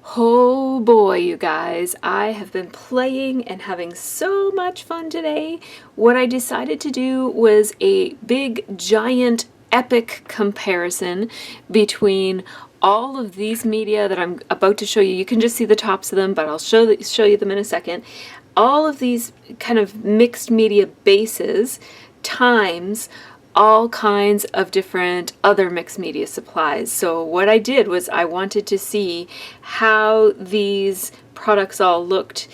Oh boy, you guys, I have been playing and having so much fun today. What I decided to do was a big, giant, epic comparison between all of these media that I'm about to show you. You can just see the tops of them, but I'll show you them in a second. All of these kind of mixed media bases times all kinds of different other mixed media supplies. So what I did was I wanted to see how these products all looked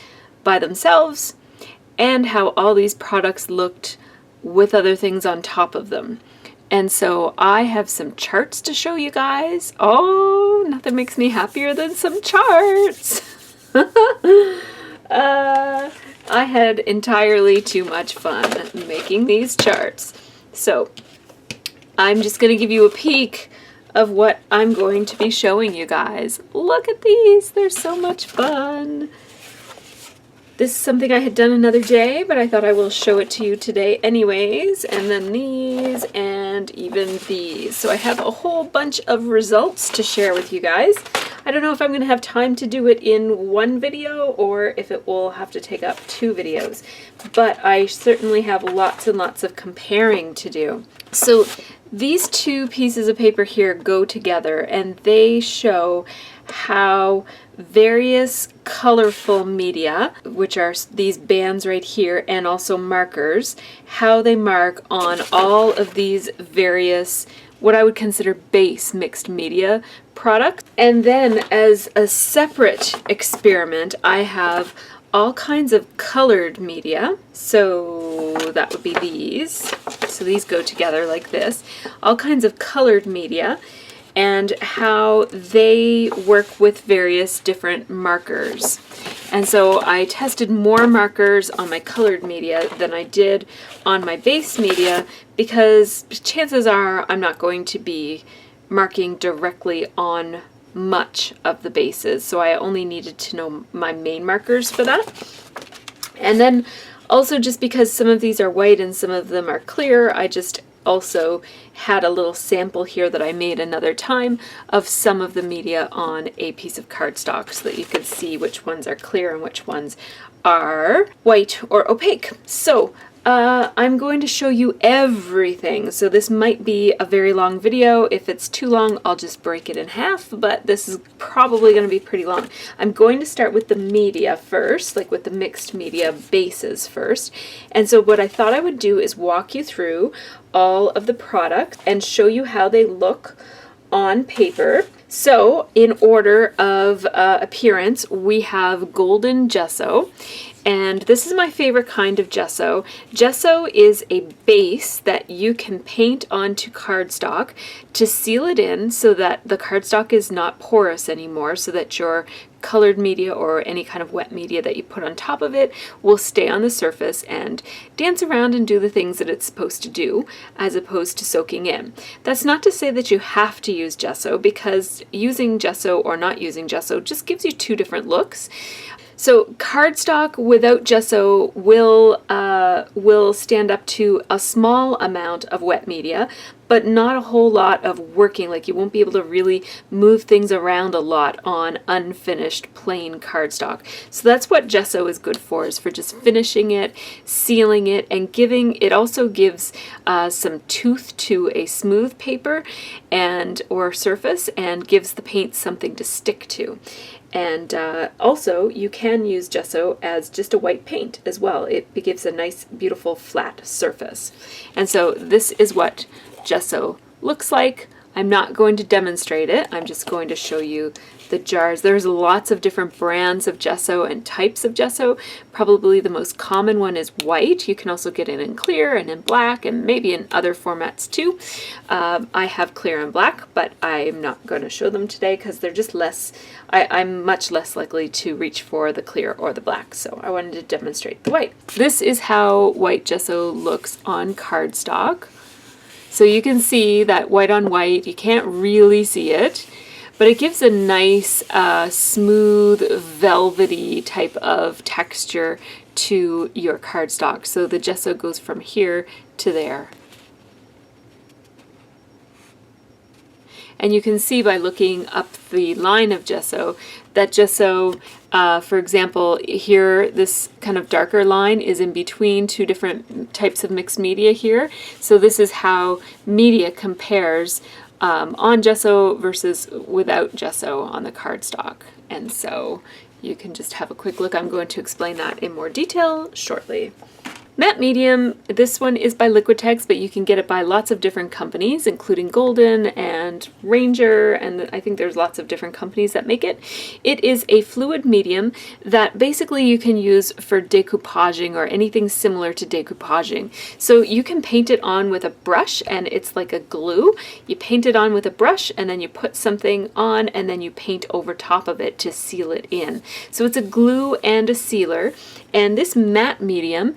by themselves and how all these products looked with other things on top of them. And so I have some charts to show you guys. Oh, nothing makes me happier than some charts. I had entirely too much fun making these charts. So I'm just going to give you a peek of what I'm going to be showing you guys. Look at these, they're so much fun. This is something I had done another day, but I thought I will show it to you today anyways. And then these and even these. So I have a whole bunch of results to share with you guys. I don't know if I'm going to have time to do it in one video or if it will have to take up 2 videos, but I certainly have lots and lots of comparing to do. So these 2 pieces of paper here go together and they show how various colorful media, which are these bands right here and also markers, how they mark on all of these various what I would consider base mixed media products. And then as a separate experiment, I have all kinds of colored media. So that would be these. So these go together like this. All kinds of colored media and how they work with various different markers. And so I tested more markers on my colored media than I did on my base media because chances are I'm not going to be marking directly on much of the bases. So I only needed to know my main markers for that. And then also just because some of these are white and some of them are clear, I just also had a little sample here that I made another time of some of the media on a piece of cardstock so that you could see which ones are clear and which ones are white or opaque. So I'm going to show you everything. So this might be a very long video. If it's too long, I'll just break it in half, but this is probably going to be pretty long. I'm going to start with the media first, like with the mixed media bases first. And so what I thought I would do is walk you through all of the products and show you how they look on paper. So in order of appearance, we have golden gesso. And this is my favorite kind of gesso. Gesso is a base that you can paint onto cardstock to seal it in so that the cardstock is not porous anymore, so that your colored media or any kind of wet media that you put on top of it will stay on the surface and dance around and do the things that it's supposed to do, as opposed to soaking in. That's not to say that you have to use gesso, because using gesso or not using gesso just gives you 2 different looks. So cardstock without gesso will stand up to a small amount of wet media, but not a whole lot of working. Like, you won't be able to really move things around a lot on unfinished plain cardstock. So that's what gesso is good for, is for just finishing it, sealing it, and it also gives some tooth to a smooth paper or surface, and gives the paint something to stick to. And also, you can use gesso as just a white paint as well. It gives a nice, beautiful, flat surface. And so this is what gesso looks like. I'm not going to demonstrate it. I'm just going to show you the jars. There's lots of different brands of gesso and types of gesso. Probably the most common one is white. You can also get it in clear and in black and maybe in other formats too. I have clear and black, but I'm not going to show them today because they're just less, I'm much less likely to reach for the clear or the black, so I wanted to demonstrate the white. This is how white gesso looks on cardstock. So you can see that white on white, you can't really see it, but it gives a nice smooth velvety type of texture to your cardstock. So the gesso goes from here to there. And you can see by looking up the line of gesso that gesso, for example, here this kind of darker line is in between two different types of mixed media here. So this is how media compares on gesso versus without gesso on the cardstock. And so you can just have a quick look. I'm going to explain that in more detail shortly. Matte medium, this one is by Liquitex, but you can get it by lots of different companies, including Golden and Ranger, and I think there's lots of different companies that make it. It is a fluid medium that basically you can use for decoupaging or anything similar to decoupaging. So you can paint it on with a brush, and it's like a glue. You paint it on with a brush, and then you put something on, and then you paint over top of it to seal it in. So it's a glue and a sealer, and this matte medium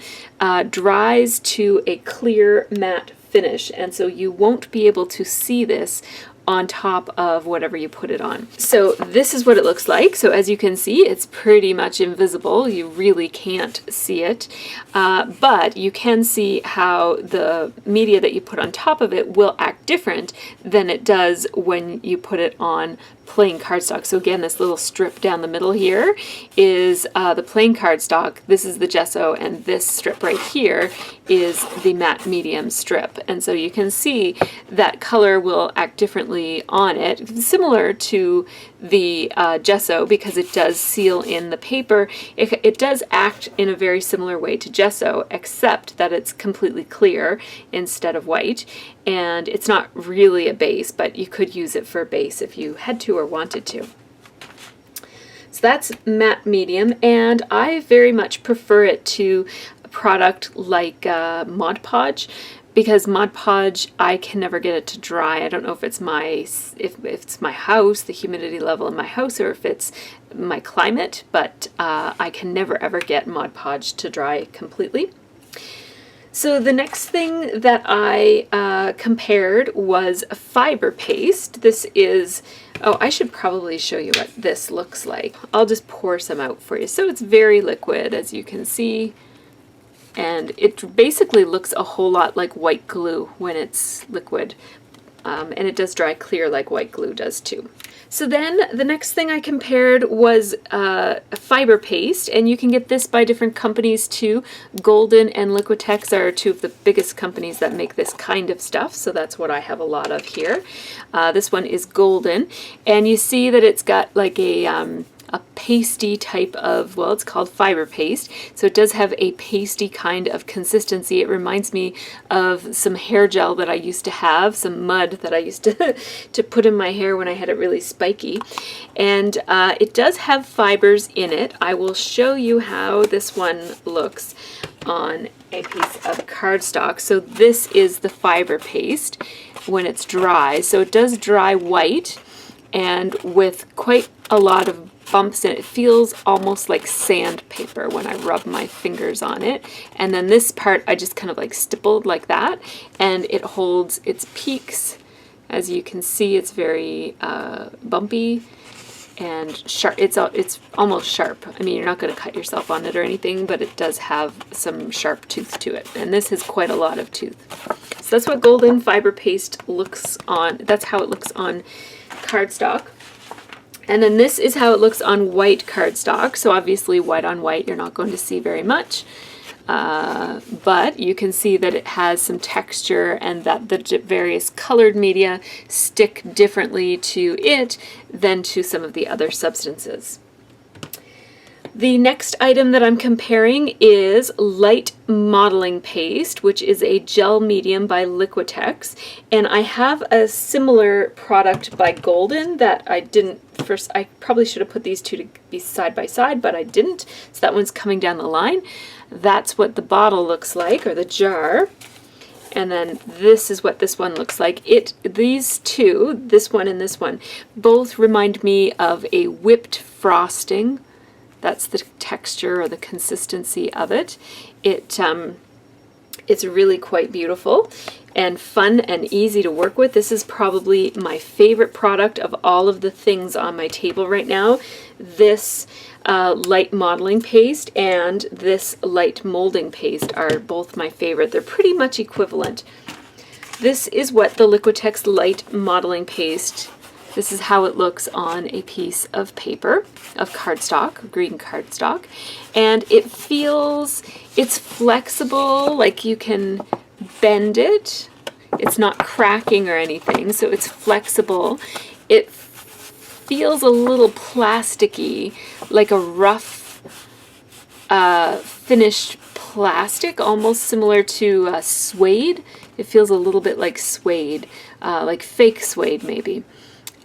dries to a clear matte finish, and so you won't be able to see this on top of whatever you put it on. So this is what it looks like. So as you can see, it's pretty much invisible. You really can't see it, but you can see how the media that you put on top of it will act different than it does when you put it on plain cardstock. So again, this little strip down the middle here is the plain cardstock. This is the gesso, and this strip right here is the matte medium strip. And so you can see that color will act differently on it, similar to the gesso, because it does seal in the paper. It does act in a very similar way to gesso, except that it's completely clear instead of white, and it's not really a base, but you could use it for a base if you had to or wanted to. So that's matte medium, and I very much prefer it to a product like Mod Podge, because Mod Podge, I can never get it to dry. I don't know if it's my house, the humidity level in my house, or if it's my climate, but I can never ever get Mod Podge to dry completely. So the next thing that I compared was a fiber paste. This is, oh, I should probably show you what this looks like. I'll just pour some out for you. So it's very liquid, as you can see, and it basically looks a whole lot like white glue when it's liquid, and it does dry clear like white glue does too. So then the next thing I compared was a fiber paste, and you can get this by different companies too. Golden and Liquitex are two of the biggest companies that make this kind of stuff, so that's what I have a lot of here. This one is Golden, and you see that it's got like a pasty type of, well, it's called fiber paste, so it does have a pasty kind of consistency. It reminds me of some hair gel that I used to have, some mud that I used to put in my hair when I had it really spiky. And it does have fibers in it. I will show you how this one looks on a piece of cardstock. So this is the fiber paste when it's dry. So it does dry white and with quite a lot of bumps in it. It feels almost like sandpaper when I rub my fingers on it. And then this part I just kind of like stippled like that, and it holds its peaks. As you can see, it's very bumpy and sharp. It's almost sharp. I mean, you're not going to cut yourself on it or anything, but it does have some sharp tooth to it. And this has quite a lot of tooth. So that's what Golden fiber paste looks on. That's how it looks on cardstock. And then this is how it looks on white cardstock. So obviously white on white, you're not going to see very much. But you can see that it has some texture and that the various colored media stick differently to it than to some of the other substances. The next item that I'm comparing is light modeling paste, which is a gel medium by Liquitex, and I have a similar product by Golden that I didn't first. I probably should have put these two to be side by side, but I didn't, so that one's coming down the line. That's what the bottle looks like, or the jar. And then this is what this one looks like. These two, this one and this one, both remind me of a whipped frosting. That's the texture or the consistency of it. It's really quite beautiful and fun and easy to work with. This is probably my favorite product of all of the things on my table right now. This light modeling paste and this light molding paste are both my favorite. They're pretty much equivalent. This is what the Liquitex light modeling paste This is how it looks on a piece of paper, of cardstock, green cardstock. And it's flexible, like you can bend it. It's not cracking or anything, so it's flexible. It feels a little plasticky, like a rough finished plastic, almost similar to suede. It feels a little bit like suede, like fake suede maybe.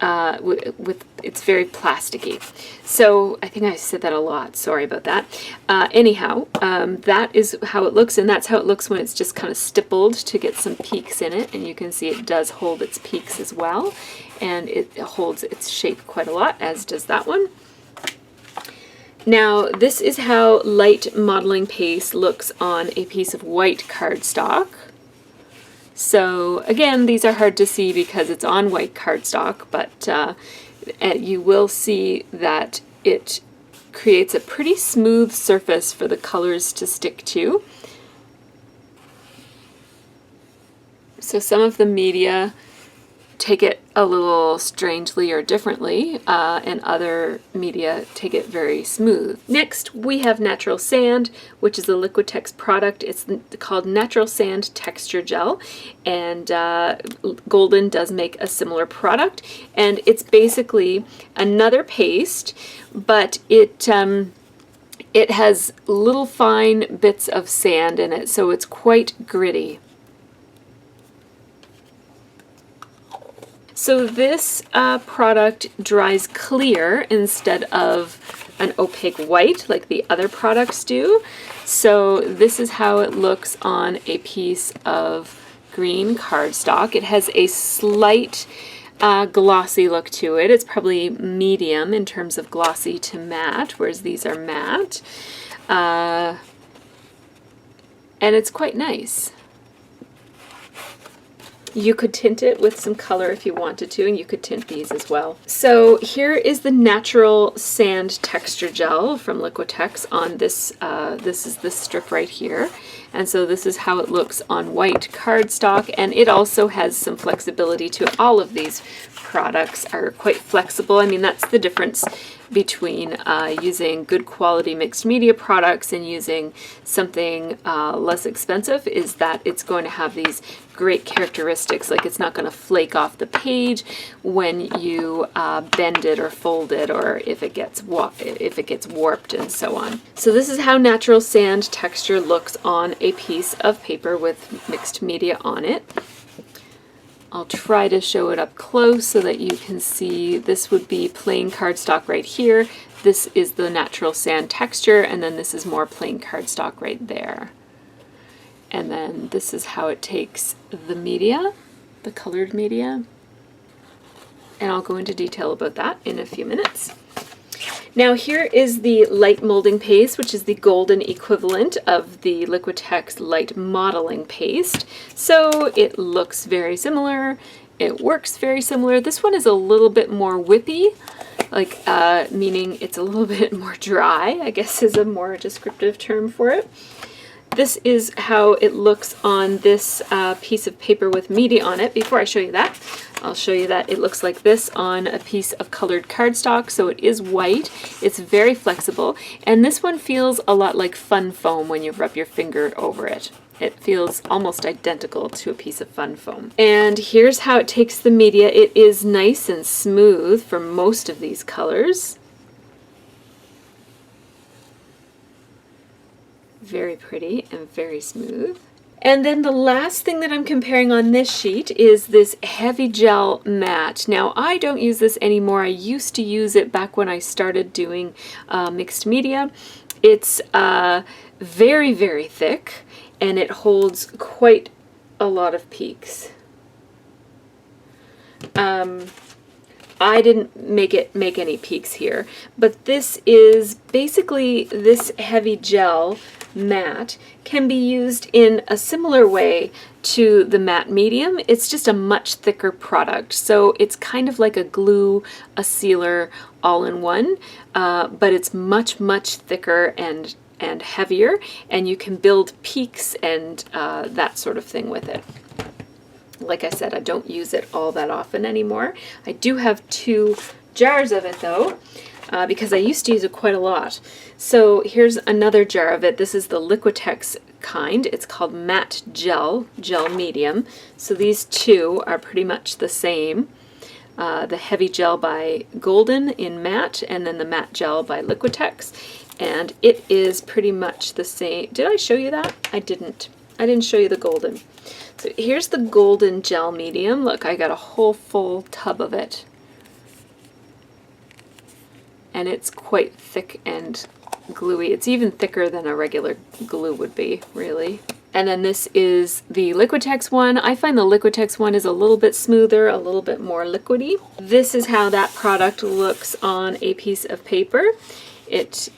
It's very plasticky. So I think I said that a lot. Sorry about that. Anyhow, that is how it looks, and that's how it looks when it's just kind of stippled to get some peaks in it. And you can see it does hold its peaks as well, and it holds its shape quite a lot, as does that one. Now, this is how light modeling paste looks on a piece of white cardstock. So again, these are hard to see because it's on white cardstock, but you will see that it creates a pretty smooth surface for the colors to stick to. So some of the media take it a little strangely or differently, and other media take it very smooth. Next, we have Natural Sand, which is a Liquitex product. It's called Natural Sand Texture Gel, and Golden does make a similar product, and it's basically another paste, but it has little fine bits of sand in it, so it's quite gritty. So this product dries clear instead of an opaque white like the other products do. So this is how it looks on a piece of green cardstock. It has a slight glossy look to it. It's probably medium in terms of glossy to matte, whereas these are matte. And it's quite nice. You could tint it with some color if you wanted to, and you could tint these as well. So here is the Natural Sand Texture Gel from Liquitex on this, this is this strip right here. And so this is how it looks on white cardstock, and it also has some flexibility to it. All of these products are quite flexible. I mean, that's the difference between using good quality mixed media products and using something less expensive, is that it's going to have these great characteristics, like it's not going to flake off the page when you bend it or fold it, or if it gets warped and so on. So this is how Natural Sand Texture looks on a piece of paper with mixed media on it. I'll try to show it up close so that you can see. This would be plain cardstock right here. This is the Natural Sand Texture, and then this is more plain cardstock right there. And then this is how it takes the media, the colored media. And I'll go into detail about that in a few minutes. Now here is the light molding paste, which is the Golden equivalent of the Liquitex light modeling paste. So it looks very similar. It works very similar. This one is a little bit more whippy, like meaning it's a little bit more dry, I guess is a more descriptive term for it. This is how it looks on this piece of paper with media on it. Before I show you that, I'll show you that it looks like this on a piece of colored cardstock. So it is white, it's very flexible, and this one feels a lot like Fun Foam when you rub your finger over it. It feels almost identical to a piece of Fun Foam. And here's how it takes the media. It is nice and smooth for most of these colors. Very pretty and very smooth. And then the last thing that I'm comparing on this sheet is this Heavy Gel Matte. Now, I don't use this anymore. I used to use it back when I started doing mixed media. It's very, very thick, and it holds quite a lot of peaks. I didn't make any peaks here, but this is basically, this heavy gel matte can be used in a similar way to the matte medium. It's just a much thicker product, so it's kind of like a glue, a sealer, all in one, but it's much, much thicker and heavier, and you can build peaks and that sort of thing with it. Like I said, I don't use it all that often anymore. I do have 2 jars of it though, because I used to use it quite a lot. So here's another jar of it. This is the Liquitex kind. It's called Matte Gel Medium. So these 2 are pretty much the same. The Heavy Gel by Golden in matte, and then the Matte Gel by Liquitex. And it is pretty much the same. Did I show you that? I didn't. I didn't show you the Golden. So here's the Golden Gel Medium. Look, I got a whole full tub of it. And it's quite thick and gluey. It's even thicker than a regular glue would be, really. And then this is the Liquitex one. I find the Liquitex one is a little bit smoother, a little bit more liquidy. This is how that product looks on a piece of paper. It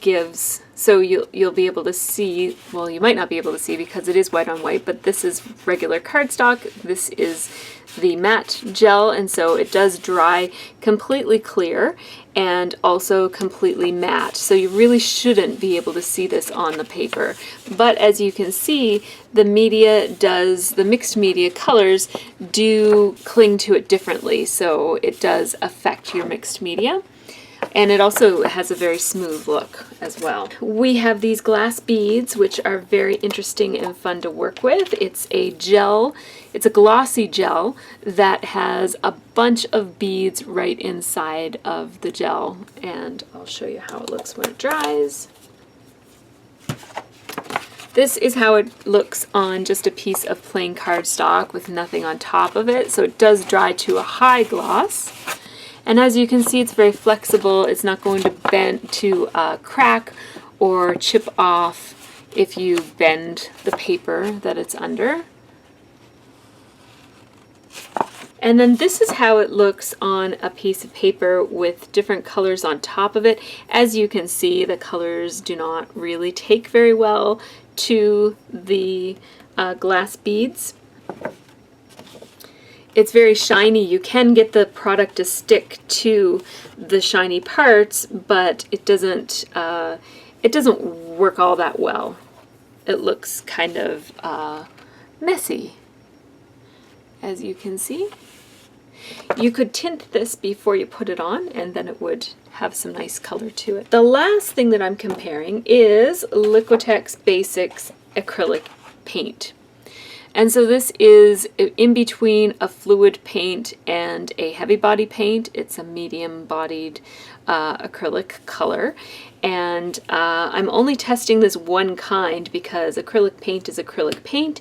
gives, so you'll be able to see, well, you might not be able to see because it is white on white, but this is regular cardstock. This is the matte gel, and so it does dry completely clear and also completely matte. So you really shouldn't be able to see this on the paper. But as you can see, the media does, the mixed media colors do cling to it differently. So it does affect your mixed media. And it also has a very smooth look as well. We have these glass beads, which are very interesting and fun to work with. It's a gel, it's a glossy gel that has a bunch of beads right inside of the gel. And I'll show you how it looks when it dries. This is how it looks on just a piece of plain cardstock with nothing on top of it. So it does dry to a high gloss. And as you can see, it's very flexible. It's not going to bend to crack or chip off if you bend the paper that it's under. And then this is how it looks on a piece of paper with different colors on top of it. As you can see, the colors do not really take very well to the glass beads. It's very shiny. You can get the product to stick to the shiny parts, but it doesn't work all that well. It looks kind of messy, as you can see. You could tint this before you put it on, and then it would have some nice color to it. The last thing that I'm comparing is Liquitex Basics acrylic paint. And so this is in between a fluid paint and a heavy body paint. It's a medium bodied acrylic color. And I'm only testing this one kind because acrylic paint is acrylic paint.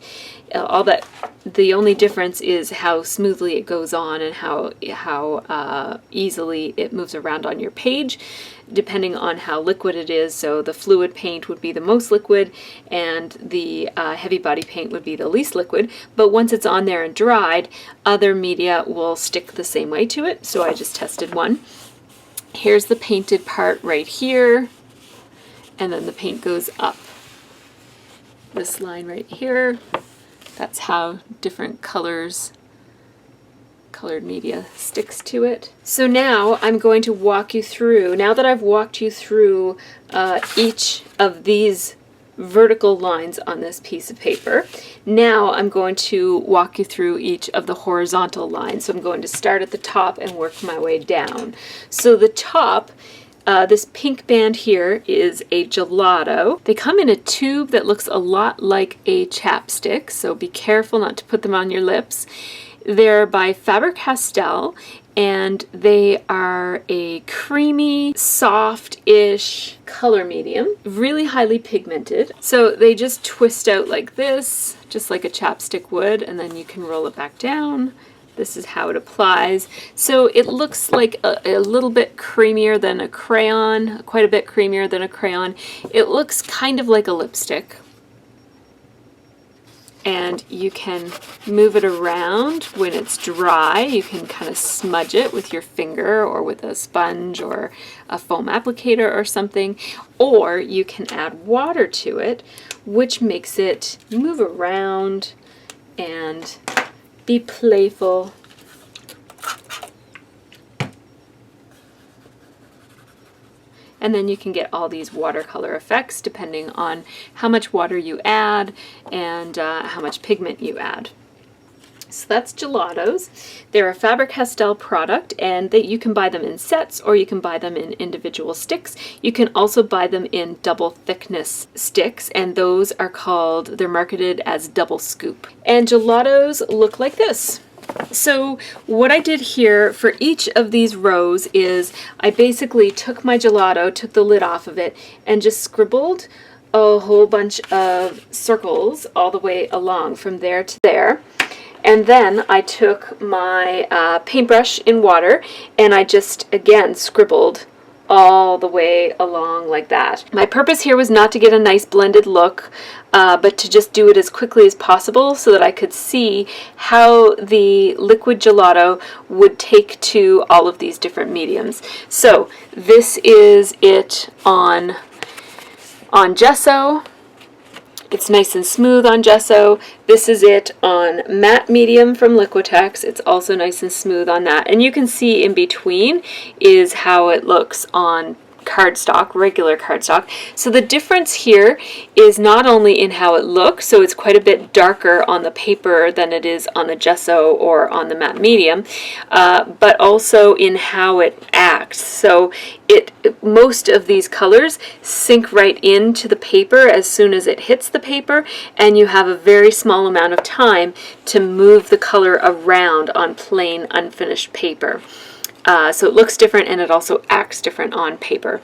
The only difference is how smoothly it goes on and how easily it moves around on your page, depending on how liquid it is. So the fluid paint would be the most liquid, and the heavy body paint would be the least liquid. But once it's on there and dried, other media will stick the same way to it. So I just tested one. Here's the painted part right here, and then the paint goes up this line right here. That's how different colored media sticks to it. So now I'm going to walk you through, now that I've walked you through each of these vertical lines on this piece of paper, now I'm going to walk you through each of the horizontal lines. So I'm going to start at the top and work my way down. So the top, this pink band here is a gelato. They come in a tube that looks a lot like a chapstick, so be careful not to put them on your lips. They're by Faber-Castell, and they are a creamy, soft-ish color medium, really highly pigmented. So they just twist out like this, just like a chapstick would, and then you can roll it back down. This is how it applies. So it looks like a little bit creamier than a crayon, quite a bit creamier than a crayon. It looks kind of like a lipstick. And you can move it around when it's dry. You can kind of smudge it with your finger or with a sponge or a foam applicator or something. Or you can add water to it, which makes it move around and be playful. And then you can get all these watercolor effects depending on how much water you add and how much pigment you add. So that's Gelatos. They're a Faber-Castell product, and you can buy them in sets or you can buy them in individual sticks. You can also buy them in double thickness sticks, and those are called, they're marketed as double scoop. And Gelatos look like this. So what I did here for each of these rows is I basically took my gelato, took the lid off of it, and just scribbled a whole bunch of circles all the way along from there to there. And then I took my paintbrush in water and I just, again, scribbled all the way along like that. My purpose here was not to get a nice blended look, but to just do it as quickly as possible so that I could see how the liquid gelato would take to all of these different mediums. So this is it on gesso. It's nice and smooth on gesso. This is it on matte medium from Liquitex. It's also nice and smooth on that. And you can see in between is how it looks on cardstock, regular cardstock. So the difference here is not only in how it looks, so it's quite a bit darker on the paper than it is on the gesso or on the matte medium, but also in how it acts. So most of these colors sink right into the paper as soon as it hits the paper, and you have a very small amount of time to move the color around on plain unfinished paper. So it looks different and it also acts different on paper.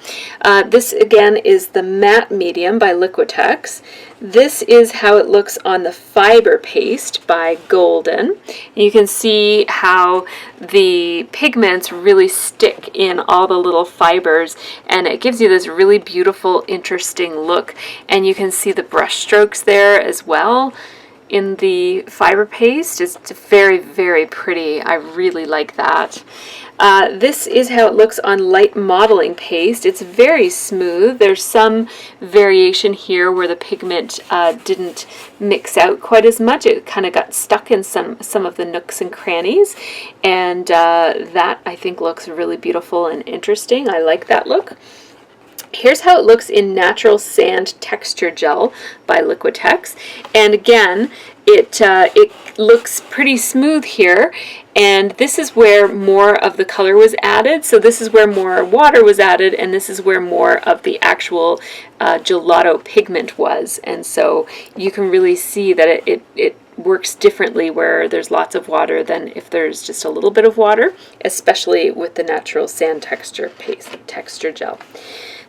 This again is the matte medium by Liquitex. This is how it looks on the fiber paste by Golden. You can see how the pigments really stick in all the little fibers, and it gives you this really beautiful, interesting look. And you can see the brush strokes there as well. In the fiber paste. It's very, very pretty. I really like that. This is how it looks on light modeling paste. It's very smooth. There's some variation here where the pigment didn't mix out quite as much. It kind of got stuck in some of the nooks and crannies, and that I think looks really beautiful and interesting. I like that look. Here's how it looks in Natural Sand Texture Gel by Liquitex. And again, it looks pretty smooth here, and this is where more of the color was added. So this is where more water was added, and this is where more of the actual gelato pigment was. And so you can really see that it works differently where there's lots of water than if there's just a little bit of water, especially with the Natural Sand Texture Gel.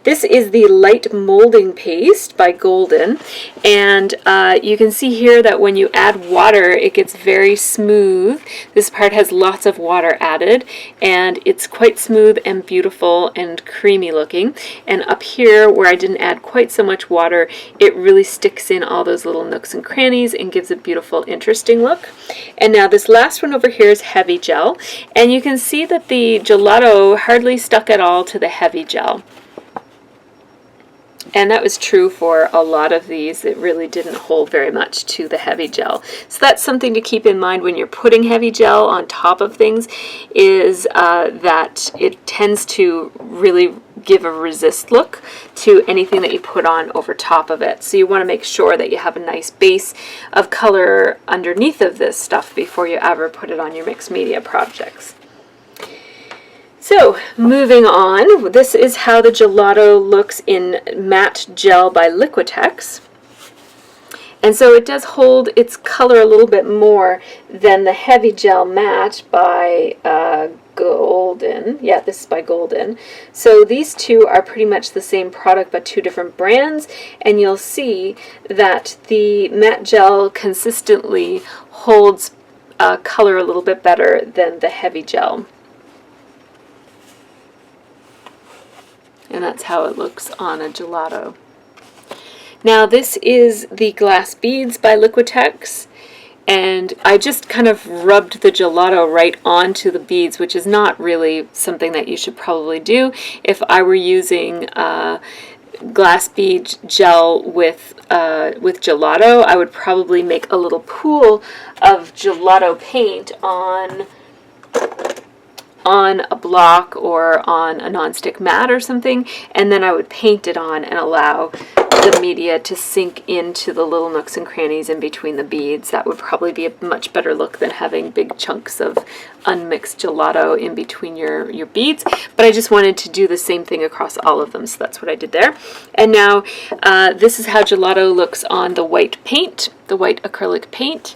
This is the light molding paste by Golden, and you can see here that when you add water it gets very smooth. This part has lots of water added, and it's quite smooth and beautiful and creamy looking. And up here where I didn't add quite so much water, it really sticks in all those little nooks and crannies and gives a beautiful, interesting look. And now this last one over here is heavy gel, and you can see that the gelato hardly stuck at all to the heavy gel. And that was true for a lot of these. It really didn't hold very much to the heavy gel. So that's something to keep in mind when you're putting heavy gel on top of things, is that it tends to really give a resist look to anything that you put on over top of it. So you want to make sure that you have a nice base of color underneath of this stuff before you ever put it on your mixed media projects. So, moving on, this is how the gelato looks in Matte Gel by Liquitex. And so it does hold its color a little bit more than the Heavy Gel Matte by Golden. Yeah, this is by Golden. So these two are pretty much the same product but two different brands, and you'll see that the Matte Gel consistently holds color a little bit better than the Heavy Gel. And that's how it looks on a gelato. Now this is the Glass Beads by Liquitex, and I just kind of rubbed the gelato right onto the beads, which is not really something that you should probably do. If I were using glass bead gel with gelato, I would probably make a little pool of gelato paint on on a block or on a nonstick mat or something, and then I would paint it on and allow the media to sink into the little nooks and crannies in between the beads. That would probably be a much better look than having big chunks of unmixed gelato in between your beads. But I just wanted to do the same thing across all of them, so that's what I did there. And now this is how gelato looks on the white paint, the white acrylic paint,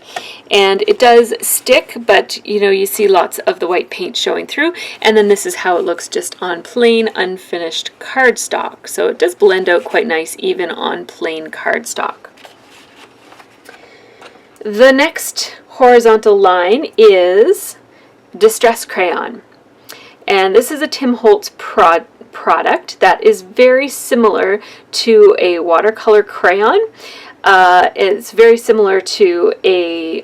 and it does stick, but you know, you see lots of the white paint showing through. And then this is how it looks just on plain unfinished cardstock. So it does blend out quite nice even on plain cardstock. The next horizontal line is Distress Crayon, and this is a Tim Holtz product that is very similar to a watercolor crayon. It's very similar to a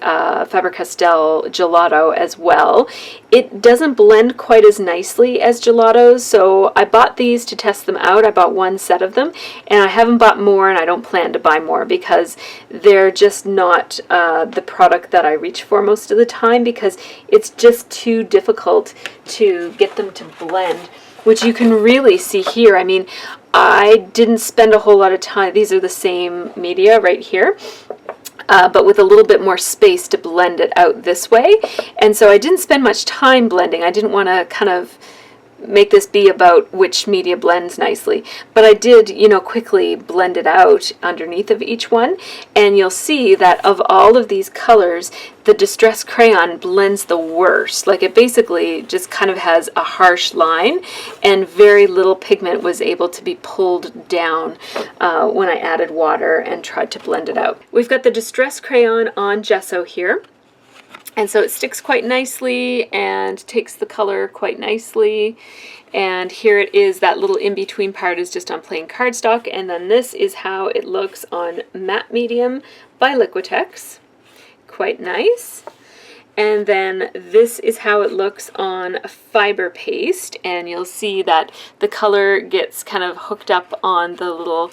Faber-Castell gelato as well. It doesn't blend quite as nicely as gelatos, so I bought these to test them out. I bought one set of them, and I haven't bought more, and I don't plan to buy more because they're just not the product that I reach for most of the time, because it's just too difficult to get them to blend, which you can really see here. I mean, I didn't spend a whole lot of time. These are the same media right here, but with a little bit more space to blend it out this way. And so I didn't spend much time blending. I didn't want to kind of make this be about which media blends nicely, but I did, you know, quickly blend it out underneath of each one, and you'll see that of all of these colors, the Distress Crayon blends the worst. Like, it basically just kind of has a harsh line, and very little pigment was able to be pulled down when I added water and tried to blend it out. We've got the Distress Crayon on gesso here. And so it sticks quite nicely and takes the color quite nicely. And here it is, that little in-between part is just on plain cardstock. And then this is how it looks on matte medium by Liquitex. Quite nice. And then this is how it looks on fiber paste. And you'll see that the color gets kind of hooked up on the little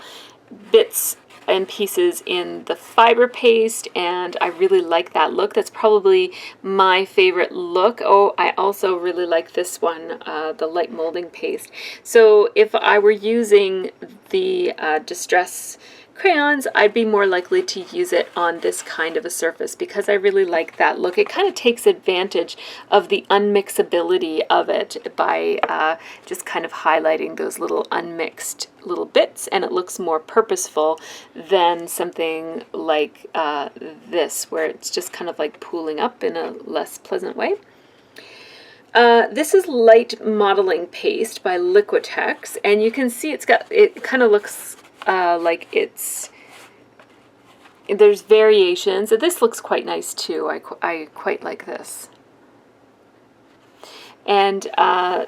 bits and pieces in the fiber paste, and I really like that look. That's probably my favorite look. Oh, I also really like this one, the light molding paste. So if I were using the Distress crayons, I'd be more likely to use it on this kind of a surface because I really like that look. It kind of takes advantage of the unmixability of it by just kind of highlighting those little unmixed little bits, and it looks more purposeful than something like this, where it's just kind of like pooling up in a less pleasant way. This is light modeling paste by Liquitex, and you can see it kind of looks like there's variations. This looks quite nice too. I quite like this. And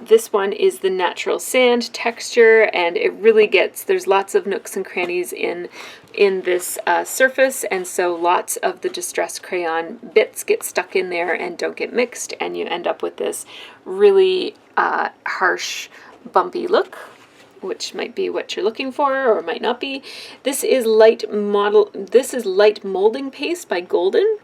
this one is the natural sand texture, and it really there's lots of nooks and crannies in this surface, and so lots of the Distress Crayon bits get stuck in there and don't get mixed, and you end up with this really harsh, bumpy look, which might be what you're looking for or might not be. This is light molding paste by Golden.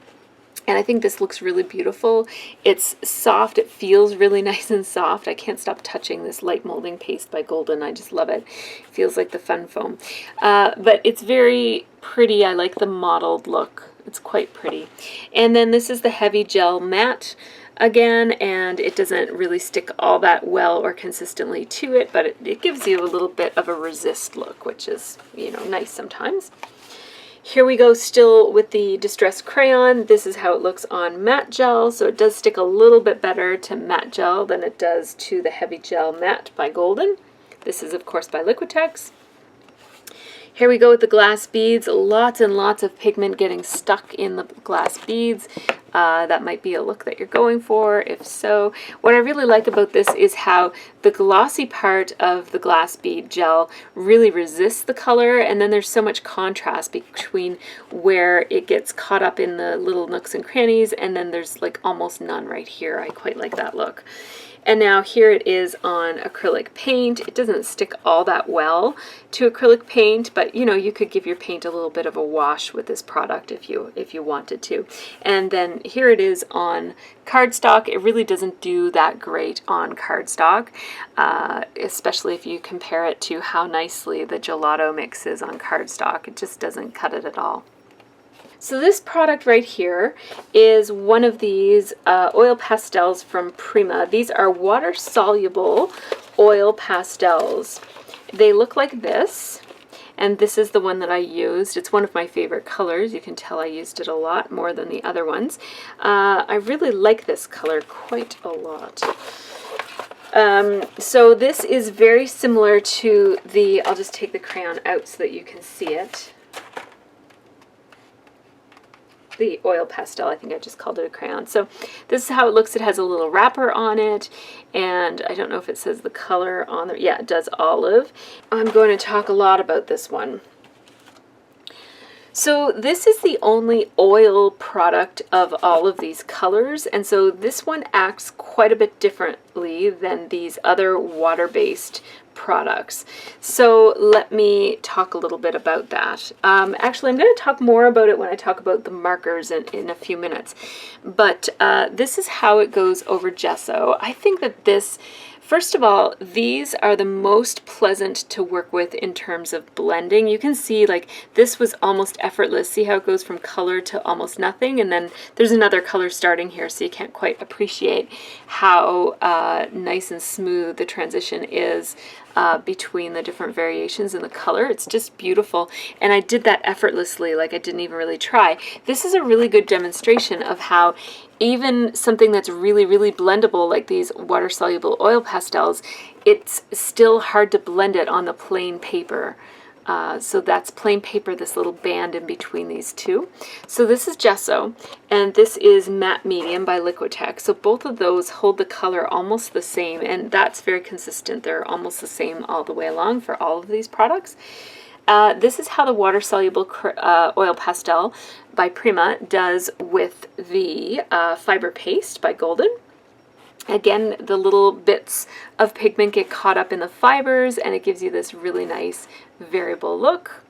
And I think this looks really beautiful. It's soft. It feels really nice and soft. I can't stop touching this light molding paste by Golden. I just love it. It feels like the fun foam. But it's very pretty. I like the mottled look. It's quite pretty. And then this is the heavy gel matte again, and it doesn't really stick all that well or consistently to it, but it gives you a little bit of a resist look, which is, you know, nice sometimes. Here we go still with the Distress Crayon. This is how it looks on matte gel, so it does stick a little bit better to matte gel than it does to the heavy gel matte by Golden. This is of course by Liquitex. Here we go with the glass beads. Lots and lots of pigment getting stuck in the glass beads. That might be a look that you're going for. If so, what I really like about this is how the glossy part of the glass bead gel really resists the color, and then there's so much contrast between where it gets caught up in the little nooks and crannies, and then there's like almost none right here. I quite like that look. And now here it is on acrylic paint. It doesn't stick all that well to acrylic paint, but you know, you could give your paint a little bit of a wash with this product if you wanted to. And then here it is on cardstock. It really doesn't do that great on cardstock, especially if you compare it to how nicely the gelato mixes on cardstock. It just doesn't cut it at all. So this product right here is one of these oil pastels from Prima. These are water-soluble oil pastels. They look like this, and this is the one that I used. It's one of my favorite colors. You can tell I used it a lot more than the other ones. I really like this color quite a lot. So this is very similar to the, I'll just take the crayon out so that you can see it. The oil pastel, I think I just called it a crayon. So this is how it looks. It has a little wrapper on it, and I don't know if it says the color on there. Yeah, it does, olive. I'm going to talk a lot about this one. So this is the only oil product of all of these colors, and so this one acts quite a bit differently than these other water-based products. So let me talk a little bit about that. Actually, I'm going to talk more about it when I talk about the markers in a few minutes. But this is how it goes over gesso. I think that this, first of all, these are the most pleasant to work with in terms of blending. You can see like this was almost effortless. See how it goes from color to almost nothing, and then there's another color starting here, so you can't quite appreciate how nice and smooth the transition is between the different variations in the color. It's just beautiful, and I did that effortlessly, like I didn't even really try. This is a really good demonstration of how even something that's really, really blendable, like these water-soluble oil pastels, it's still hard to blend it on the plain paper. So that's plain paper, this little band in between these two. So this is gesso, and this is matte medium by Liquitex. So both of those hold the color almost the same, and that's very consistent. They're almost the same all the way along for all of these products. This is how the water-soluble oil pastel by Prima does with the fiber paste by Golden. Again, the little bits of pigment get caught up in the fibers, and it gives you this really nice variable look.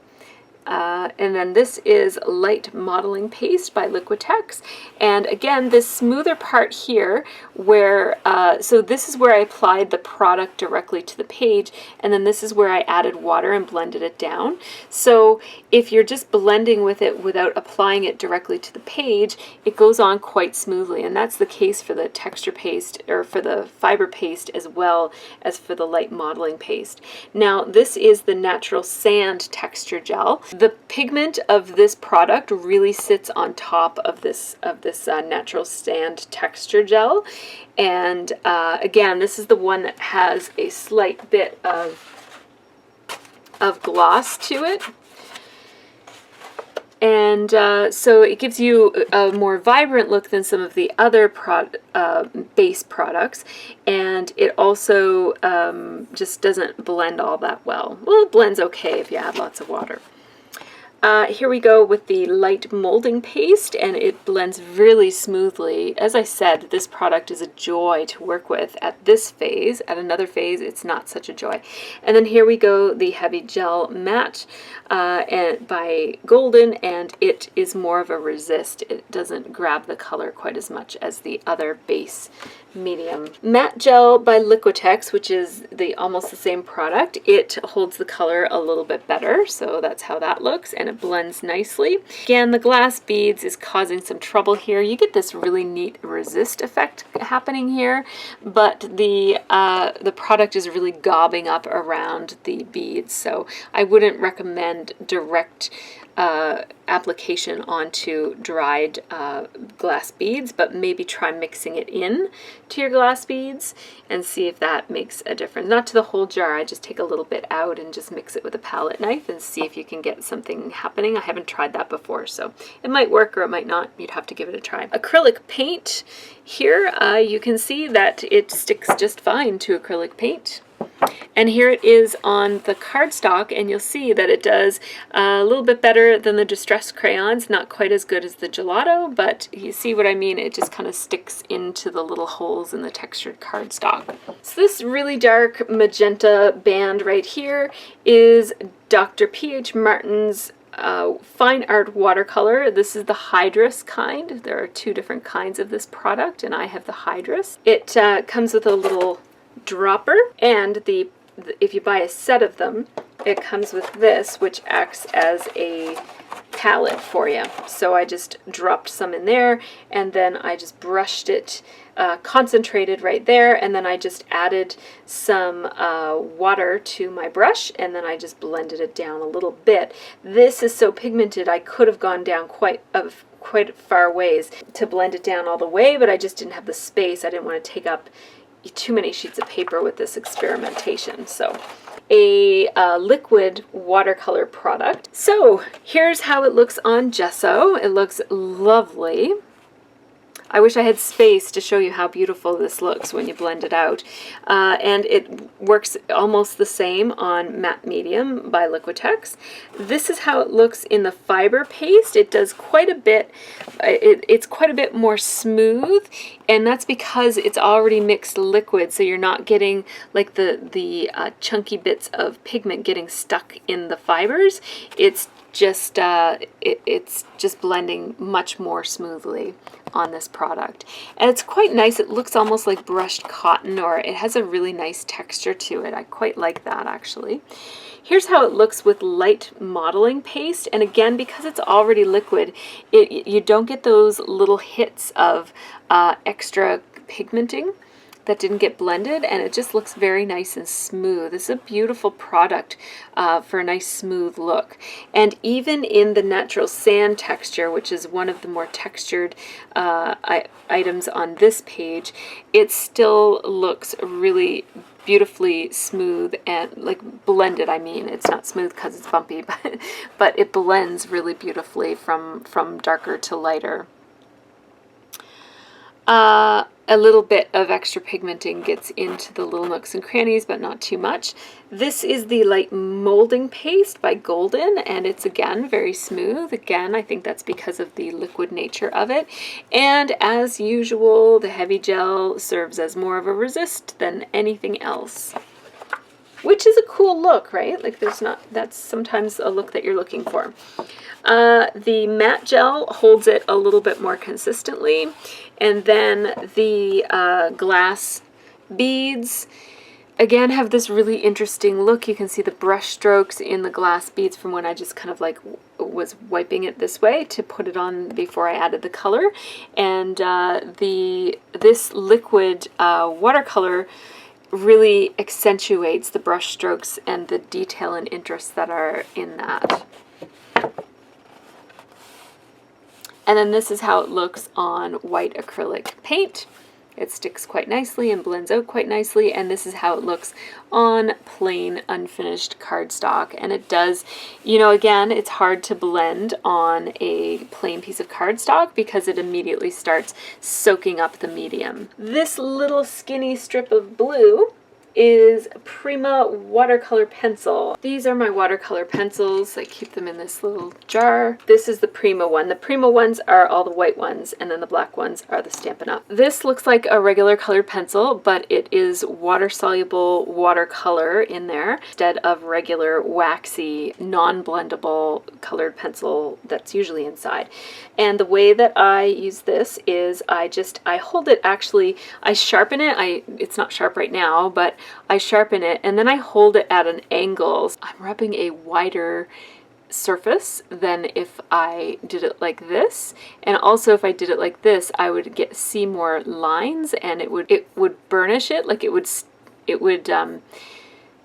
And then this is light modeling paste by Liquitex, and again this smoother part here where so this is where I applied the product directly to the page, and then this is where I added water and blended it down. So if you're just blending with it without applying it directly to the page, it goes on quite smoothly, and that's the case for the texture paste, or for the fiber paste, as well as for the light modeling paste. Now this is the natural sand texture gel. The pigment of this product really sits on top of this natural sand texture gel, and again, this is the one that has a slight bit of gloss to it, and so it gives you a more vibrant look than some of the other base products, and it also just doesn't blend all that well. Well, it blends okay if you add lots of water. Here we go with the light molding paste, and it blends really smoothly. As I said, this product is a joy to work with at this phase. At another phase, it's not such a joy. And then here we go, the heavy gel matte by Golden, and it is more of a resist. It doesn't grab the color quite as much as the other base medium. Matte gel by Liquitex, which is almost the same product. It holds the color a little bit better, so that's how that looks, and it blends nicely. Again, the glass beads is causing some trouble here. You get this really neat resist effect happening here, but the product is really gobbing up around the beads, so I wouldn't recommend direct application onto dried glass beads, but maybe try mixing it in to your glass beads and see if that makes a difference. Not to the whole jar, I just take a little bit out and just mix it with a palette knife and see if you can get something happening. I haven't tried that before, so it might work or it might not. You'd have to give it a try. Acrylic paint, here you can see that it sticks just fine to acrylic paint. And here it is on the cardstock, and you'll see that it does a little bit better than the Distress crayons. Not quite as good as the Gelato, but you see what I mean? It just kind of sticks into the little holes in the textured cardstock. So this really dark magenta band right here is Dr. P.H. Martin's Fine Art Watercolor. This is the Hydrus kind. There are two different kinds of this product, and I have the Hydrus. It comes with a little dropper, and if you buy a set of them, it comes with this, which acts as a palette for you. So I just dropped some in there, and then I just brushed it, concentrated right there, and then I just added some water to my brush, and then I just blended it down a little bit. This is so pigmented, I could have gone down quite far ways to blend it down all the way, but I just didn't have the space. I didn't want to take up too many sheets of paper with this experimentation. So a liquid watercolor product. So here's how it looks on gesso. It looks lovely. I wish I had space to show you how beautiful this looks when you blend it out. And it works almost the same on matte medium by Liquitex. This is how it looks in the fiber paste. It does quite a bit, it's quite a bit more smooth, and that's because it's already mixed liquid, so you're not getting like the chunky bits of pigment getting stuck in the fibers. It's just it's just blending much more smoothly on this product, and it's quite nice. It looks almost like brushed cotton, or it has a really nice texture to it. I quite like that, actually. Here's how it looks with light modeling paste, and again, because it's already liquid, you don't get those little hits of extra pigmenting that didn't get blended, and it just looks very nice and smooth. This is a beautiful product for a nice smooth look. And even in the natural sand texture, which is one of the more textured items on this page, it still looks really beautifully smooth and like blended. I mean, it's not smooth because it's bumpy, but it blends really beautifully from darker to lighter. A little bit of extra pigmenting gets into the little nooks and crannies, but not too much. This is the light molding paste by Golden, and it's again very smooth. Again, I think that's because of the liquid nature of it. And as usual, the heavy gel serves as more of a resist than anything else, which is a cool look, right? Like that's sometimes a look that you're looking for. The matte gel holds it a little bit more consistently, and then the glass beads again have this really interesting look. You can see the brush strokes in the glass beads from when I just kind of like was wiping it this way to put it on before I added the color. And this liquid watercolor really accentuates the brush strokes and the detail and interest that are in that. And then this is how it looks on white acrylic paint. It sticks quite nicely and blends out quite nicely, and this is how it looks on plain unfinished cardstock. And it does, you know, again, it's hard to blend on a plain piece of cardstock because it immediately starts soaking up the medium. This little skinny strip of blue is Prima watercolor pencil. These are my watercolor pencils. I keep them in this little jar. This is the Prima one. The Prima ones are all the white ones, and then the black ones are the Stampin' Up. This looks like a regular colored pencil, but it is water-soluble watercolor in there instead of regular waxy, non-blendable colored pencil that's usually inside. And the way that I use this is I hold it, actually, I sharpen it. It's not sharp right now, but I sharpen it and then I hold it at an angle. I'm rubbing a wider surface than if I did it like this. And also if I did it like this, I would see more lines, and it would burnish it, like it would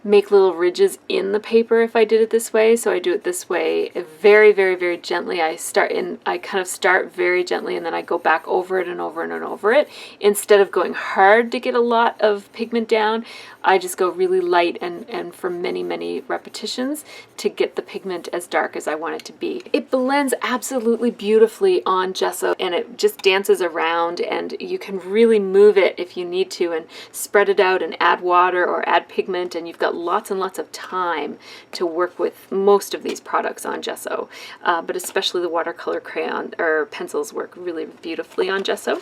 make little ridges in the paper if I did it this way. So I do it this way very, very, very gently. I kind of start very gently, and then I go back over it and over and over it. Instead of going hard to get a lot of pigment down, I just go really light and for many, many repetitions to get the pigment as dark as I want it to be. It blends absolutely beautifully on gesso, and it just dances around, and you can really move it if you need to and spread it out and add water or add pigment, and you've got lots and lots of time to work with most of these products on gesso, but especially the watercolor crayon or pencils work really beautifully on gesso.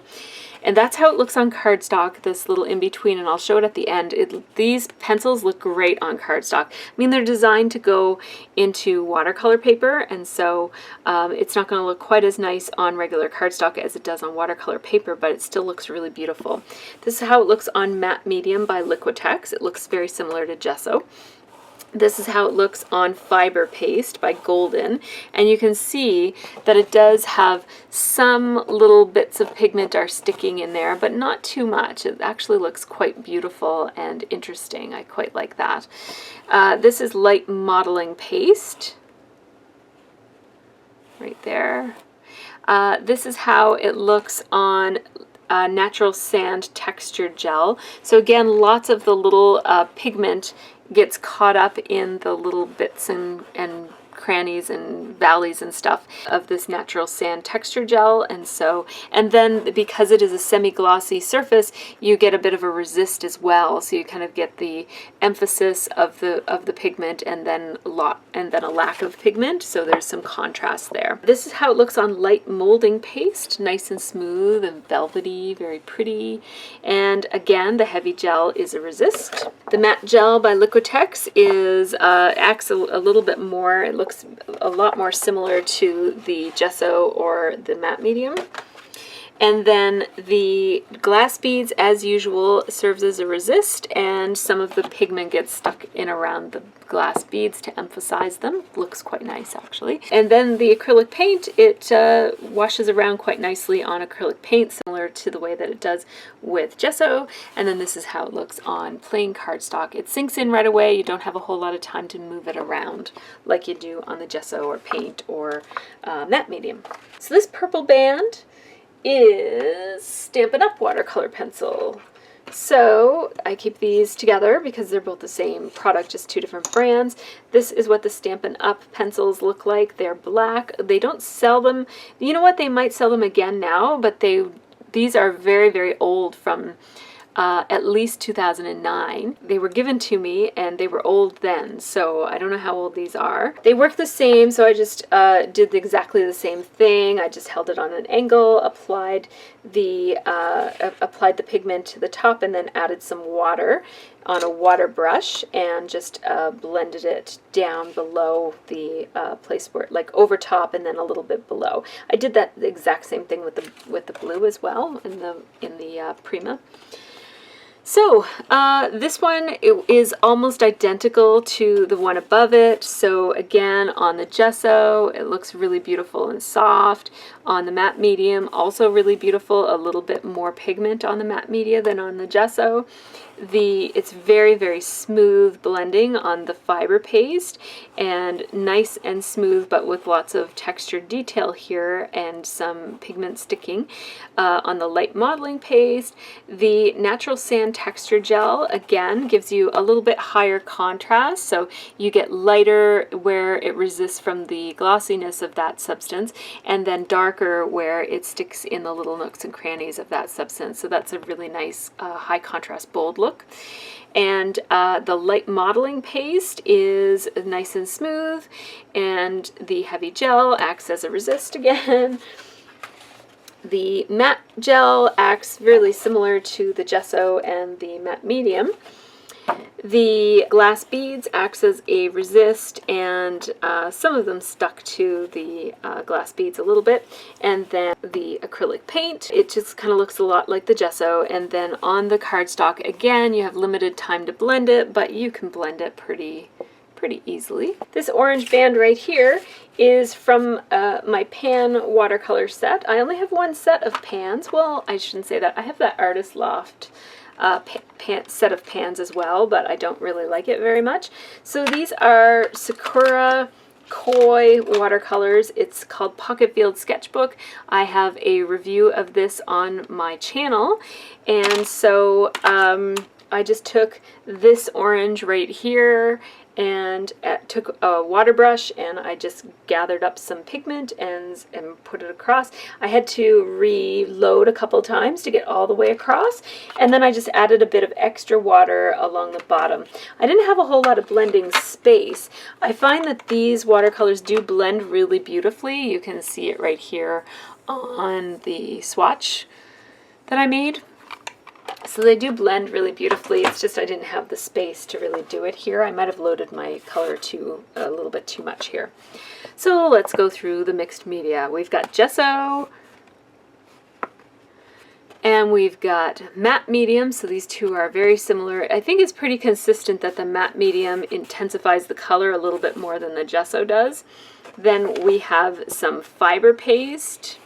And that's how it looks on cardstock, this little in-between, and I'll show it at the end. These pencils look great on cardstock. I mean, they're designed to go into watercolor paper, and so it's not going to look quite as nice on regular cardstock as it does on watercolor paper, but it still looks really beautiful. This is how it looks on matte medium by Liquitex. It looks very similar to gesso. This is how it looks on fiber paste by Golden, and you can see that it does have some little bits of pigment are sticking in there, but not too much. It actually looks quite beautiful and interesting. I quite like that. This is light modeling paste right there. This is how it looks on natural sand textured gel. So again, lots of the little pigment gets caught up in the little bits and crannies and valleys and stuff of this natural sand texture gel, and then because it is a semi-glossy surface, you get a bit of a resist as well, so you kind of get the emphasis of the pigment and then a lack of pigment, so there's some contrast there. This is how it looks on light molding paste, nice and smooth and velvety, very pretty, and again the heavy gel is a resist. The matte gel by Liquitex is acts a little bit more. It looks a lot more similar to the gesso or the matte medium. And then the glass beads, as usual, serves as a resist, and some of the pigment gets stuck in around the glass beads to emphasize them. Looks quite nice, actually. And then the acrylic paint, it washes around quite nicely on acrylic paint, similar to the way that it does with gesso. And then this is how it looks on plain cardstock. It sinks in right away. You don't have a whole lot of time to move it around like you do on the gesso or paint or matte medium. So this purple band is Stampin' Up! Watercolor pencil. So I keep these together because they're both the same product, just two different brands. This is what the Stampin' Up! Pencils look like. They're black. They don't sell them. You know what? They might sell them again now, but these are very, very old, from at least 2009. They were given to me and they were old then, so I don't know how old these are. They work the same, so I just did exactly the same thing. I just held it on an angle, applied the pigment to the top, and then added some water on a water brush and just blended it down below the place where, like over top and then a little bit below. I did that the exact same thing with the blue as well in the Prima. So this one is almost identical to the one above it. So again, on the gesso, it looks really beautiful and soft. On the matte medium, also really beautiful, a little bit more pigment on the matte media than on the gesso. It's very, very smooth blending on the fiber paste, and nice and smooth, but with lots of textured detail here and some pigment sticking. On the light modeling paste, the natural sand texture gel, again, gives you a little bit higher contrast, so you get lighter where it resists from the glossiness of that substance, and then darker where it sticks in the little nooks and crannies of that substance. So that's a really nice high contrast bold look. And the light modeling paste is nice and smooth, and the heavy gel acts as a resist again. The matte gel acts really similar to the gesso and the matte medium. The glass beads acts as a resist, and some of them stuck to the glass beads a little bit. And then the acrylic paint, it just kind of looks a lot like the gesso. And then on the cardstock, again, you have limited time to blend it, but you can blend it pretty easily. This orange band right here is from my pan watercolor set. I only have one set of pans. Well, I shouldn't say that. I have that Artist Loft set of pans as well, but I don't really like it very much. So these are Sakura Koi watercolors. It's called Pocket Field Sketchbook. I have a review of this on my channel, and so I just took this orange right here and took a water brush and I just gathered up some pigment and put it across. I had to reload a couple times to get all the way across, and then I just added a bit of extra water along the bottom. I didn't have a whole lot of blending space. I find that these watercolors do blend really beautifully. You can see it right here on the swatch that I made. So they do blend really beautifully. It's just I didn't have the space to really do it here. I might have loaded my color a little bit too much here. So let's go through the mixed media. We've got gesso, and we've got matte medium. So these two are very similar. I think it's pretty consistent that the matte medium intensifies the color a little bit more than the gesso does. Then we have some fiber paste,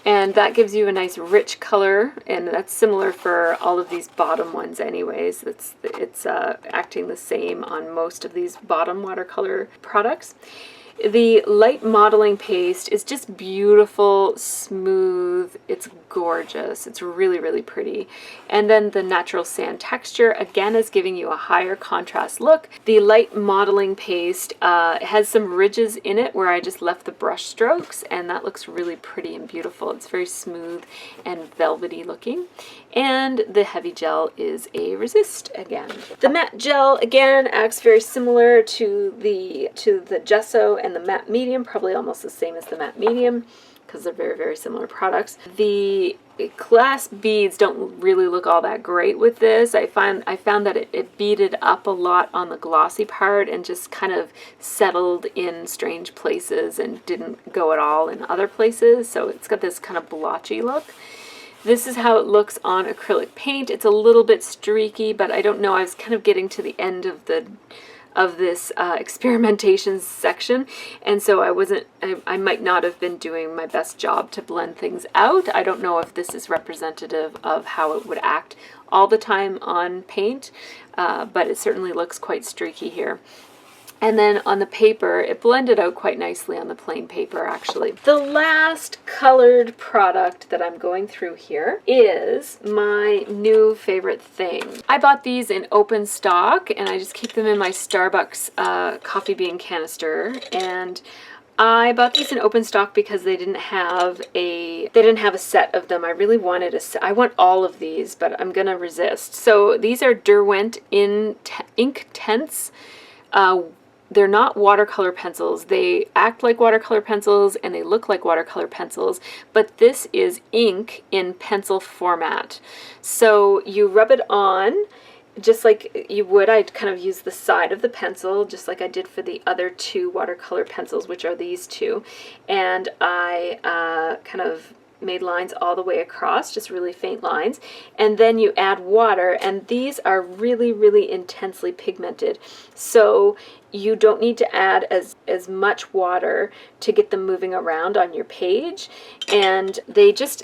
and that gives you a nice rich color, and that's similar for all of these bottom ones anyways. It's acting the same on most of these bottom watercolor products. The light modeling paste is just beautiful, smooth, it's gorgeous, it's really, really pretty. And then the natural sand texture, again, is giving you a higher contrast look. The light modeling paste has some ridges in it where I just left the brush strokes, and that looks really pretty and beautiful. It's very smooth and velvety looking. And the heavy gel is a resist again. The matte gel, again, acts very similar to the gesso and the matte medium, probably almost the same as the matte medium because they're very, very similar products. The glass beads don't really look all that great with this. I found that it beaded up a lot on the glossy part and just kind of settled in strange places and didn't go at all in other places. So it's got this kind of blotchy look. This is how it looks on acrylic paint. It's a little bit streaky, but I don't know. I was kind of getting to the end of this experimentation section, and so I might not have been doing my best job to blend things out. I don't know if this is representative of how it would act all the time on paint, but it certainly looks quite streaky here. And then on the paper, it blended out quite nicely on the plain paper, actually. The last colored product that I'm going through here is my new favorite thing. I bought these in open stock, and I just keep them in my Starbucks coffee bean canister. And I bought these in open stock because they didn't have a set of them. I really wanted a set. I want all of these, but I'm gonna resist. So these are Derwent Ink Tints. They're not watercolor pencils. They act like watercolor pencils and they look like watercolor pencils, but this is ink in pencil format. So you rub it on just like you would. I'd kind of use the side of the pencil just like I did for the other two watercolor pencils, which are these two. And I kind of made lines all the way across, just really faint lines, and then you add water, and these are really, really intensely pigmented, so you don't need to add as much water to get them moving around on your page. And they just,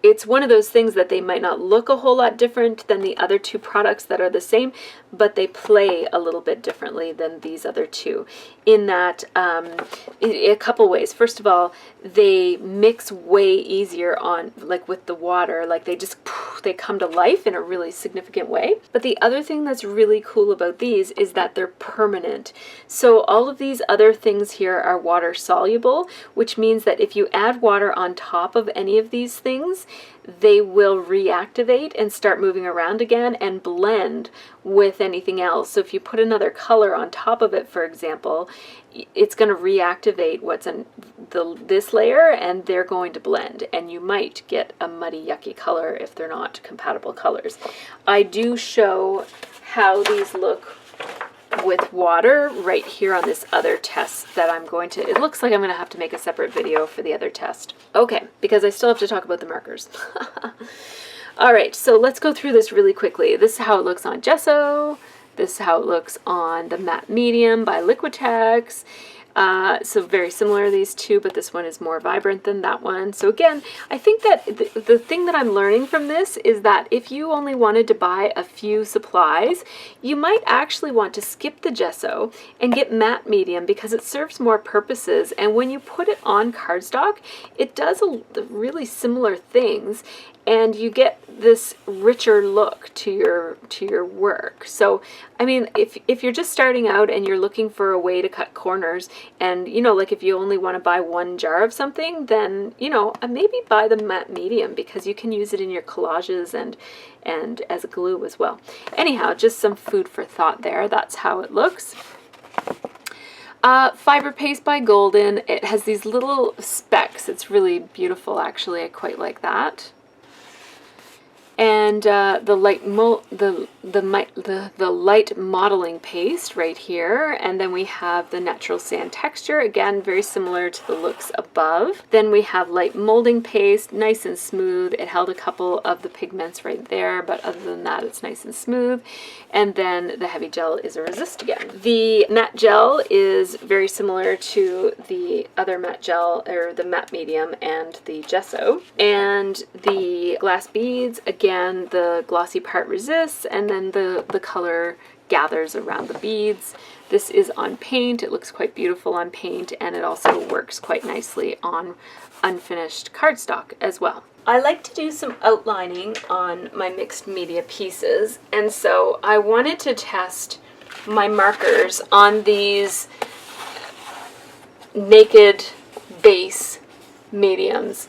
it's one of those things that they might not look a whole lot different than the other two products that are the same, but they play a little bit differently than these other two in that a couple ways. First of all, they mix way easier on, like with the water, like they come to life in a really significant way. But the other thing that's really cool about these is that they're permanent. So all of these other things here are water soluble, which means that if you add water on top of any of these things, they will reactivate and start moving around again and blend with anything else. So if you put another color on top of it, for example, it's going to reactivate what's in this layer, and they're going to blend, and you might get a muddy, yucky color if they're not compatible colors. I do show how these look with water right here on this other test that I'm going to, it looks like I'm going to have to make a separate video for the other test. Okay, because I still have to talk about the markers. All right, so let's go through this really quickly. This is how it looks on gesso. This is how it looks on the matte medium by Liquitex. So very similar, these two, but this one is more vibrant than that one. So again, I think that the thing that I'm learning from this is that if you only wanted to buy a few supplies, you might actually want to skip the gesso and get matte medium because it serves more purposes. And when you put it on cardstock, it does really similar things, and you get this richer look to your work. So I mean, if you're just starting out and you're looking for a way to cut corners, and you know, like if you only want to buy one jar of something, then you know, maybe buy the matte medium because you can use it in your collages and as a glue as well. Anyhow, just some food for thought there. That's how it looks. Fiber paste by Golden. It has these little specks. It's really beautiful, actually. I quite like that. And the light modeling paste right here, and then we have the natural sand texture, again very similar to the looks above. Then we have light molding paste, nice and smooth. It held a couple of the pigments right there, but other than that it's nice and smooth. And then the heavy gel is a resist again. The matte gel is very similar to the other matte gel, or the matte medium and the gesso. And the glass beads, again, the glossy part resists, and then the color gathers around the beads. This is on paint. It looks quite beautiful on paint, and it also works quite nicely on unfinished cardstock as well. I like to do some outlining on my mixed media pieces, and so I wanted to test my markers on these naked base mediums,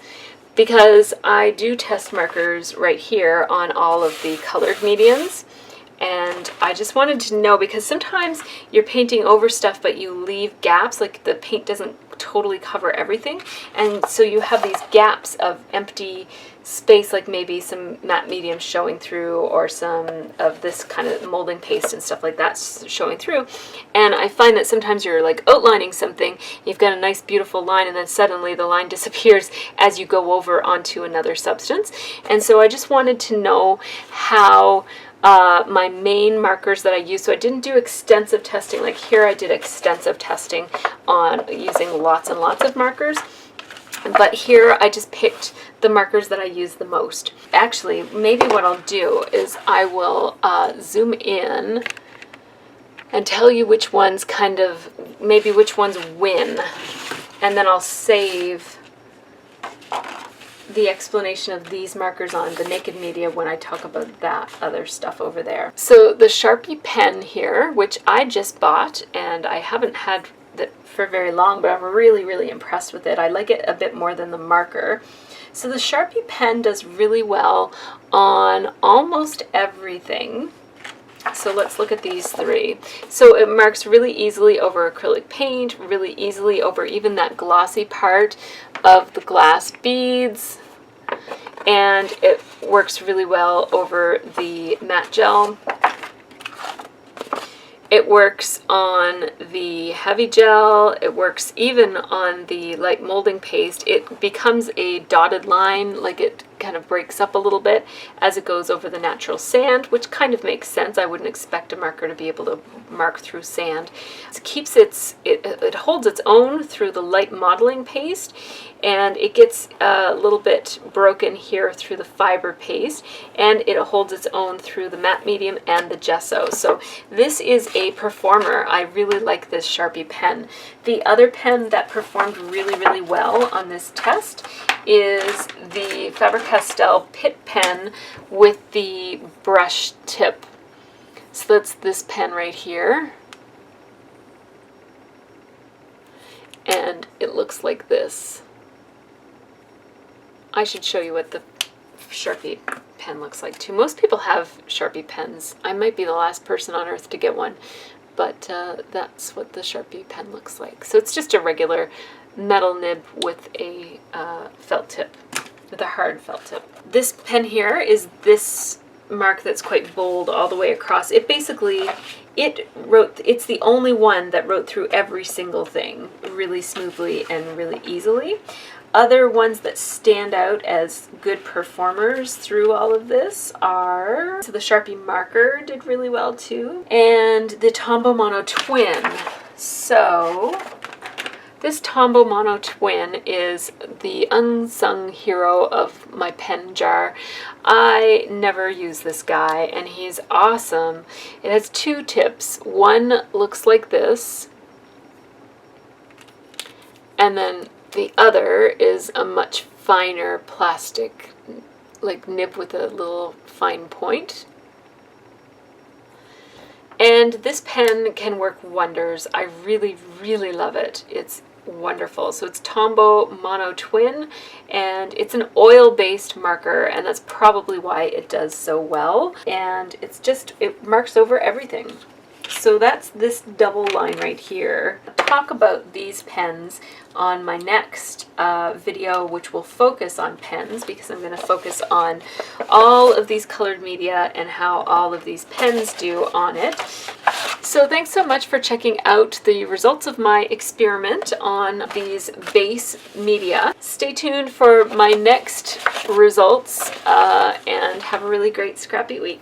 because I do test markers right here on all of the colored mediums. And I just wanted to know, because sometimes you're painting over stuff but you leave gaps, like the paint doesn't totally cover everything, and so you have these gaps of empty space, like maybe some matte medium showing through, or some of this kind of molding paste and stuff like that showing through. And I find that sometimes you're like outlining something, you've got a nice beautiful line, and then suddenly the line disappears as you go over onto another substance. And so I just wanted to know how my main markers that I use. So I didn't do extensive testing. Like here I did extensive testing on using lots and lots of markers. But here I just picked the markers that I use the most. Actually, maybe what I'll do is I will zoom in and tell you which ones kind of, maybe which ones win. And then I'll save the explanation of these markers on the naked media when I talk about that other stuff over there. So the Sharpie pen here, which I just bought, and I haven't had it for very long, but I'm really, really impressed with it. I like it a bit more than the marker. So the Sharpie pen does really well on almost everything. So let's look at these three. So it marks really easily over acrylic paint, really easily over even that glossy part of the glass beads, and it works really well over the matte gel. It works on the heavy gel. It works even on the light molding paste. It becomes a dotted line, like it kind of breaks up a little bit as it goes over the natural sand, which kind of makes sense. I wouldn't expect a marker to be able to mark through sand. It keeps it holds its own through the light modeling paste, and it gets a little bit broken here through the fiber paste, and it holds its own through the matte medium and the gesso. So this is a performer. I really like this Sharpie pen. The other pen that performed really, really well on this test is the Faber-Castell Pitt pen with the brush tip. So that's this pen right here. And it looks like this. I should show you what the Sharpie pen looks like too. Most people have Sharpie pens. I might be the last person on earth to get one, but that's what the Sharpie pen looks like. So it's just a regular metal nib with a felt tip, with a hard felt tip. This pen here is this mark that's quite bold all the way across. It basically, it's the only one that wrote through every single thing really smoothly and really easily. Other ones that stand out as good performers through all of this are, so the Sharpie marker did really well too, and the Tombow Mono Twin. So This Tombow Mono Twin is the unsung hero of my pen jar. I never use this guy, and he's awesome. It has two tips. One looks like this, and then the other is a much finer plastic, like nib with a little fine point. And this pen can work wonders. I really, really love it. It's wonderful. So it's Tombow Mono Twin, and it's an oil-based marker, and that's probably why it does so well. And it marks over everything. So that's this double line right here. I'll talk about these pens on my next video, which will focus on pens, because I'm going to focus on all of these colored media and how all of these pens do on it. So thanks so much for checking out the results of my experiment on these base media. Stay tuned for my next results, and have a really great scrappy week.